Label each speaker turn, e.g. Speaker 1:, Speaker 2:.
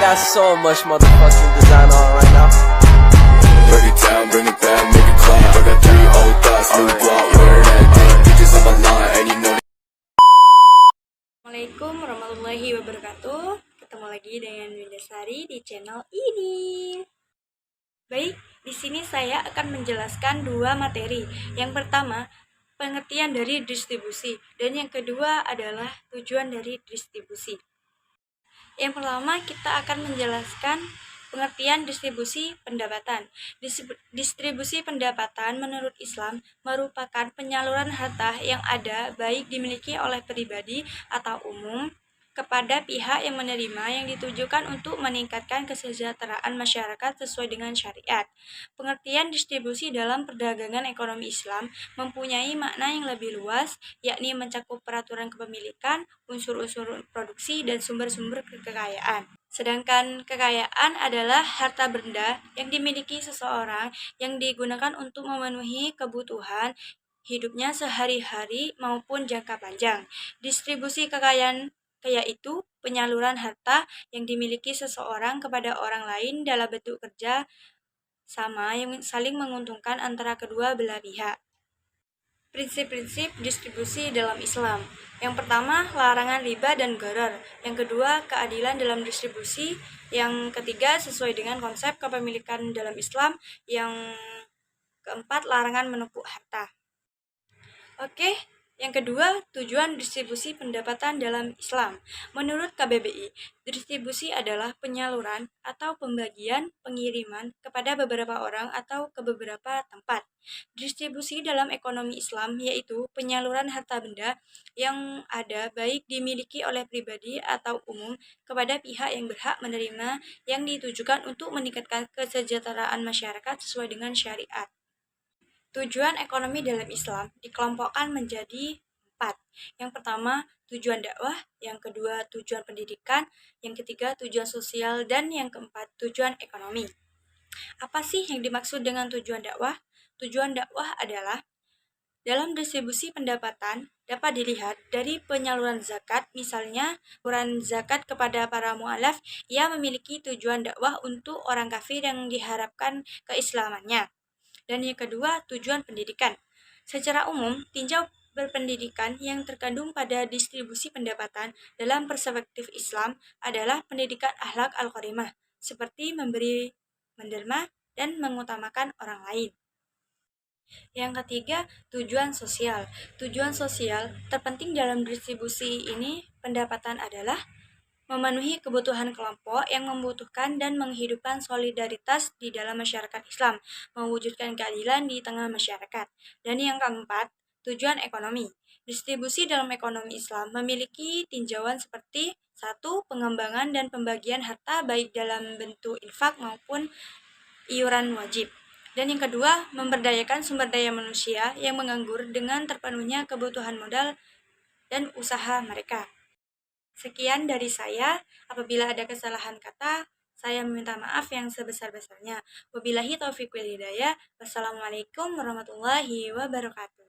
Speaker 1: got so much motherfucking design on right now.
Speaker 2: Break it down, bring it back, make it clap. I got 3 old thoughts, new block, wear that thing. Bitches on my line, and you know.
Speaker 3: Assalamualaikum warahmatullahi wabarakatuh. Ketemu lagi dengan Winda Sari di channel ini. Baik, di sini saya akan menjelaskan dua materi. Yang pertama, pengertian dari distribusi, dan yang kedua adalah tujuan dari distribusi. Yang pertama, kita akan menjelaskan pengertian distribusi pendapatan. Distribusi pendapatan menurut Islam merupakan penyaluran harta yang ada baik dimiliki oleh pribadi atau umum kepada pihak yang menerima yang ditujukan untuk meningkatkan kesejahteraan masyarakat sesuai dengan syariat. Pengertian distribusi dalam perdagangan ekonomi Islam mempunyai makna yang lebih luas, yakni mencakup peraturan kepemilikan, unsur-unsur produksi, dan sumber-sumber kekayaan. Sedangkan kekayaan adalah harta benda yang dimiliki seseorang yang digunakan untuk memenuhi kebutuhan hidupnya sehari-hari maupun jangka panjang. Distribusi kekayaan yaitu penyaluran harta yang dimiliki seseorang kepada orang lain dalam bentuk kerja sama yang saling menguntungkan antara kedua belah pihak. Prinsip-prinsip distribusi dalam Islam. Yang pertama, larangan riba dan gharar. Yang kedua, keadilan dalam distribusi. Yang ketiga, sesuai dengan konsep kepemilikan dalam Islam. Yang keempat, larangan menumpuk harta. Oke, yang kedua, tujuan distribusi pendapatan dalam Islam. Menurut KBBI, distribusi adalah penyaluran atau pembagian pengiriman kepada beberapa orang atau ke beberapa tempat. Distribusi dalam ekonomi Islam yaitu penyaluran harta benda yang ada baik dimiliki oleh pribadi atau umum kepada pihak yang berhak menerima yang ditujukan untuk meningkatkan kesejahteraan masyarakat sesuai dengan syariat. Tujuan ekonomi dalam Islam dikelompokkan menjadi 4. Yang pertama, tujuan dakwah. Yang kedua, tujuan pendidikan. Yang ketiga, tujuan sosial. Dan yang keempat, tujuan ekonomi. Apa sih yang dimaksud dengan tujuan dakwah? Tujuan dakwah adalah dalam distribusi pendapatan dapat dilihat dari penyaluran zakat, misalnya penyaluran zakat kepada para mu'alaf, ia memiliki tujuan dakwah untuk orang kafir yang diharapkan keislamannya. Dan yang kedua, tujuan pendidikan. Secara umum, tinjau berpendidikan yang terkandung pada distribusi pendapatan dalam perspektif Islam adalah pendidikan akhlak al-karimah, seperti memberi, menderma, dan mengutamakan orang lain. Yang ketiga, tujuan sosial. Tujuan sosial terpenting dalam distribusi ini pendapatan adalah memenuhi kebutuhan kelompok yang membutuhkan dan menghidupkan solidaritas di dalam masyarakat Islam, mewujudkan keadilan di tengah masyarakat. Dan yang keempat, tujuan ekonomi. Distribusi dalam ekonomi Islam memiliki tinjauan seperti 1. Pengembangan dan pembagian harta baik dalam bentuk infak maupun iuran wajib. Dan yang kedua, memberdayakan sumber daya manusia yang menganggur dengan terpenuhnya kebutuhan modal dan usaha mereka. Sekian dari saya. Apabila ada kesalahan kata, saya meminta maaf yang sebesar-besarnya. Wabillahi taufiq wal hidayah. Wassalamualaikum warahmatullahi wabarakatuh.